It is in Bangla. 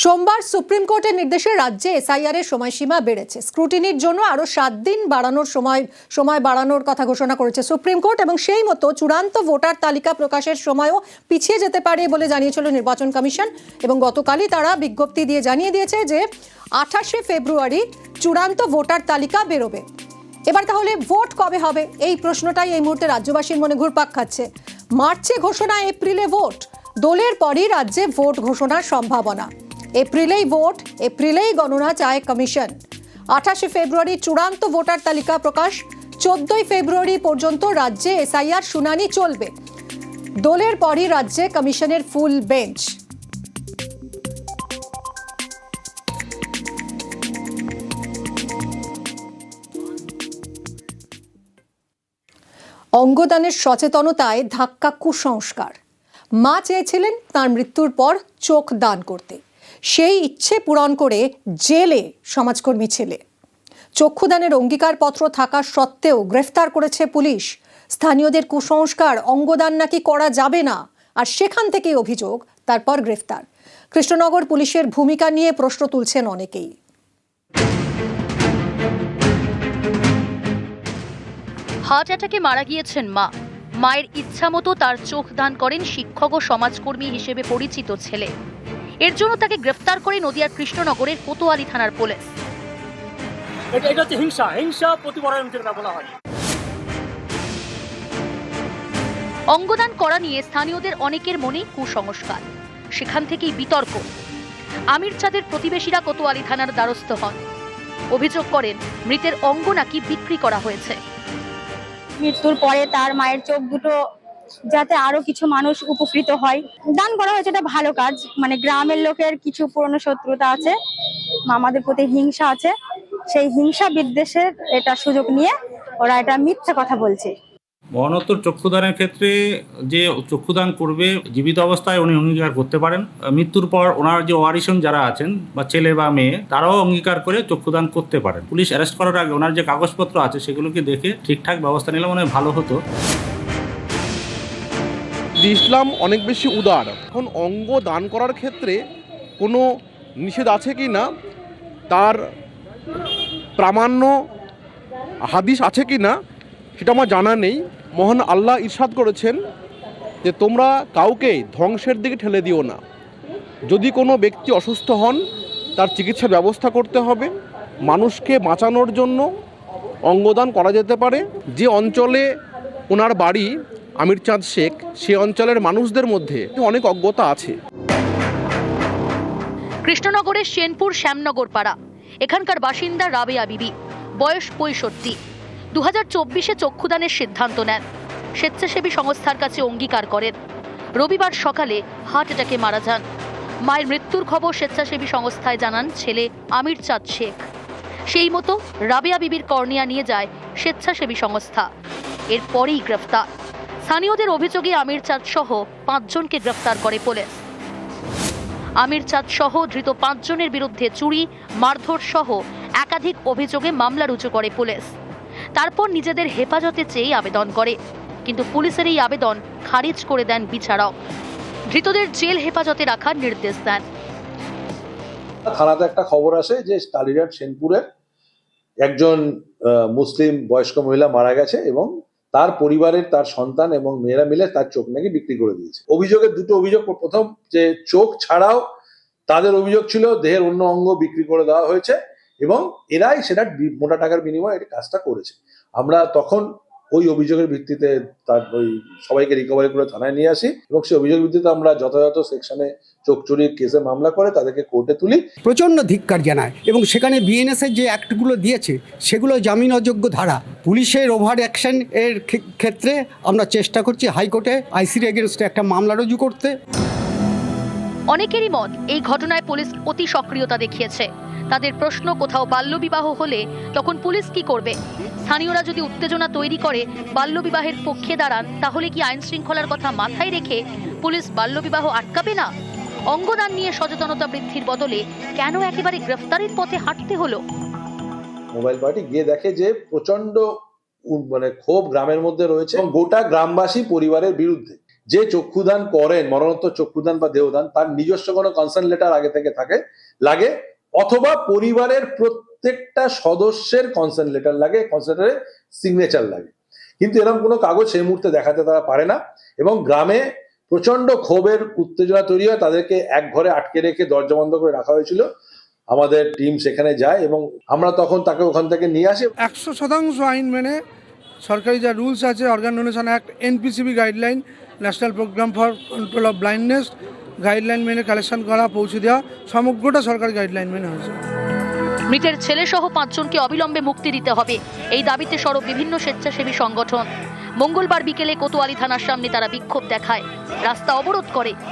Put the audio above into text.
সোমবার সুপ্রিম কোর্টের নির্দেশে রাজ্যে এসআইআর এর সময়সীমা বেড়েছে। স্ক্রুটিনির জন্য আরো 7 দিন বাড়ানোর সময় বাড়ানোর কথা ঘোষণা করেছে সুপ্রিম কোর্ট এবং সেই মতো চূড়ান্ত ভোটার তালিকা প্রকাশের সময়ও পিছিয়ে যেতে পারে বলে জানিয়েছিল নির্বাচন কমিশন। এবং গতকালই তারা বিজ্ঞপ্তি দিয়ে জানিয়ে দিয়েছে যে 28শে ফেব্রুয়ারি চূড়ান্ত ভোটার তালিকা বেরোবে। এবার তাহলে ভোট কবে হবে এই প্রশ্নটাই এই মুহূর্তে রাজ্যবাসীর মনে ঘুরপাক খাচ্ছে। মার্চে ঘোষণা, এপ্রিলে ভোট, দোলের পরই রাজ্যে ভোট ঘোষণার সম্ভাবনা। এপ্রিলেই ভোট, এপ্রিলেই গণনা চায় কমিশন। 28শে ফেব্রুয়ারি চূড়ান্ত ভোটার তালিকা প্রকাশ, 14ই ফেব্রুয়ারি পর্যন্ত রাজ্যে এসআইআর শুনানি চলবে। দোলের পরই রাজ্যে কমিশনের ফুল বেঞ্চ। অঙ্গদানের সচেতনতায় ধাক্কা কুসংস্কার। মা চেয়েছিলেন তার মৃত্যুর পর চোখ দান করতে, সেই ইচ্ছে পূরণ করে জেলে সমাজকর্মী ছেলে। চক্ষুদানের অঙ্গীকারপত্র থাকা সত্ত্বেও গ্রেফতার করেছে পুলিশ। স্থানীয়দের কুসংস্কার, অঙ্গদান নাকি করা যাবে না, আর সেখান থেকেই অভিযোগ, তারপর গ্রেফতার। কৃষ্ণনগর পুলিশের ভূমিকা নিয়ে প্রশ্ন তুলছেন অনেকেই। হার্ট অ্যাটাকে মারা গিয়েছেন মা। মায়ের ইচ্ছা মতো তার চোখ দান করেন শিক্ষক ও সমাজকর্মী হিসেবে পরিচিত ছেলে। এর জন্য তাকে গ্রেফতার করে নদিয়ার কৃষ্ণনগরের কোতোয়ালি থানার পুলিশ। এটা হচ্ছে হিংসা প্রতিপরায়ণ যেটা বলা হয়। অঙ্গদান করা নিয়ে স্থানীয়দের অনেকের মনে কুসংস্কার, সেখান থেকেই বিতর্ক। আমির চাঁদের প্রতিবেশীরা কোতোয়ালি থানার দ্বারস্থ হন। অভিযোগ করেন মৃতের অঙ্গ নাকি বিক্রি করা হয়েছে। মৃত্যুর পরে তার মায়ের চোখ দুটো যাতে আরো কিছু মানুষ উপকৃত হয়, দান করা হয়েছে। এটা ভালো কাজ। মানে গ্রামের লোকের কিছু পুরনো শত্রুতা আছে, আমাদের প্রতি হিংসা আছে, সেই হিংসা বিদ্বেষের এটা সুযোগ নিয়ে ওরা এটা মিথ্যা কথা বলছে। মরণোত্তর চক্ষুদানের ক্ষেত্রে যে চক্ষুদান করবে জীবিত অবস্থায় উনি অঙ্গীকার করতে পারেন। মৃত্যুর পর ওনার যে ওয়ারিশন যারা আছেন বা ছেলে বা মেয়ে, তারাও অঙ্গীকার করে চক্ষুদান করতে পারেন। পুলিশ অ্যারেস্ট করার আগে ওনার যে কাগজপত্র আছে সেগুলোকে দেখে ঠিকঠাক ব্যবস্থা নিলে মনে হয় ভালো হতো। ইসলাম অনেক বেশি উদার। এখন অঙ্গ দান করার ক্ষেত্রে কোনো নিষেধ আছে কি না, তার প্রামাণ্য হাদিস আছে কি না সেটা আমার জানা নেই। মহান আল্লাহ ইরশাদ করেছেন যে তোমরা কাউকে ধ্বংসের দিকে ঠেলে দিও না। যদি কোনো ব্যক্তি অসুস্থ হন তার চিকিৎসার ব্যবস্থা করতে হবে। মানুষকে বাঁচানোর জন্য অঙ্গদান করা যেতে পারে। যে অঞ্চলে ওনার বাড়ি আমির চাঁদ শেখ, সে অঞ্চলের মানুষদের মধ্যে অনেক অজ্ঞতা আছে। কৃষ্ণনগরের সেনপুর শ্যামনগর পাড়া, এখানকার বাসিন্দা রাবেয়া বিবি, বয়স 65। 2024-এ চক্ষুদানের সিদ্ধান্ত নেন। স্বেচ্ছাসেবী সংস্থার কাছে অঙ্গীকার করেন। রবিবার সকালে হার্ট অ্যাটাকে মারা যান। মায়ের মৃত্যুর খবর স্বেচ্ছাসেবী সংস্থায় জানান ছেলে আমির চাঁদ শেখ। সেই মতো রাবেয়া বিবির কর্নিয়া নিয়ে যায় স্বেচ্ছাসেবী সংস্থা। এরপরেই গ্রেফতার। স্থানীয়দের অভিযোগে আমির চাঁদ সহ 5 জনকে গ্রেফতার করে পুলিশ। আমির চাঁদ সহ ধৃত 5 জনের বিরুদ্ধে চুরি, মারধর সহ একাধিক অভিযোগে মামলা রুজু করে পুলিশ। তারপর নিজেদের হেফাজতে চেয়ে আবেদন করে, কিন্তু পুলিশের এই আবেদন খারিজ করে দেন বিচারক। ধৃতদের জেল হেফাজতে রাখার নির্দেশ দেন। থানাতে একটা খবর আসে যে কালীঘাট সেনপুরের একজন মুসলিম বয়স্ক মহিলা মারা গেছে এবং তার পরিবারের, তার সন্তান এবং মেয়েরা মিলে তার চোখ নাকি বিক্রি করে দিয়েছে। অভিযোগের দুটো অভিযোগ। প্রথম যে চোখ ছাড়াও তাদের অভিযোগ ছিল দেহের অন্য অঙ্গ বিক্রি করে দেওয়া হয়েছে এবং এরাই সেটা মোটা টাকার বিনিময়ে এই কাজটা করেছে। আমরা তখন ওই অভিযোগের ভিত্তিতে তার ওই সবাইকে রিকভারি করে থানায় নিয়ে আসি এবং সেই অভিযোগের ভিত্তিতে আমরা যথাযথ সেকশনে চোখ চুরির কেসে মামলা করে তাদেরকে কোর্টে তুলি। প্রচণ্ড ধিক্কার জানায় এবং সেখানে বিএনএসের যে অ্যাক্টগুলো দিয়েছে সেগুলো জামিন অযোগ্য ধারা। পুলিশের ওভার অ্যাকশন এর ক্ষেত্রে আমরা চেষ্টা করছি হাইকোর্টে আইসির এগেনস্টে একটা মামলা রুজু করতে। অনেকেরই মত এই ঘটনায় পুলিশ অতি সক্রিয়তা দেখিয়েছে। তাদের প্রশ্ন, কোথাও বাল্যবিবাহ হলে তখন পুলিশ কি করবে? স্থানীয়রা যদি উত্তেজনা তৈরি করে বাল্যবিবাহের পক্ষে দাঁড়ান, তাহলে কি আইন শৃঙ্খলার কথা মাথায় রেখে পুলিশ বাল্যবিবাহ আটকাবে না? অঙ্গদান নিয়ে সচেতনতা বৃদ্ধির বদলে কেন একেবারে গ্রেফতারির পথে হাঁটতে হলো? মোবাইল পার্টি গিয়ে দেখে যে প্রচন্ড ক্ষোভ গ্রামের মধ্যে রয়েছে এবং গোটা গ্রামবাসী পরিবারের বিরুদ্ধে। যে চক্ষুদান করেন, মরণোত্তর চক্ষুদান বা দেহদান, তার নিজস্ব কোনো কনসার্ন লেটার আগে থেকে লাগে, অথবা পরিবারের প্রত্যেকটা সদস্যের কনসার্ন লেটার লাগে, কনসার্নের সিগনেচার লাগে। কিন্তু এরকম কোনো কাগজ সেই মুহূর্তে দেখাতে তারা পারে না, এবং গ্রামে প্রচন্ড ক্ষোভের উত্তেজনা তৈরি হয়। তাদেরকে এক ঘরে আটকে রেখে দরজা বন্ধ করে রাখা হয়েছিল। আমাদের টিম সেখানে যায় এবং আমরা তখন তাকে ওখান থেকে নিয়ে আসি। 100% আইন মেনে সরকারি যা রুলস আছে, organ donation act, NPCB guideline, national programme for control of blindness guideline মেনে কালেকশন করা, পৌঁছে দেওয়া, সমগ্রটা সরকারি গাইডলাইন মেনে হয়েছে। মৃতের ছেলে সহ 5 জনকে অবিলম্বে মুক্তি দিতে হবে, এই দাবিতে সরব বিভিন্ন স্বেচ্ছাসেবী সংগঠন। মঙ্গলবার বিকেলে কোতোয়ালি থানার সামনে তারা বিক্ষোভ দেখায়, রাস্তা অবরোধ করে।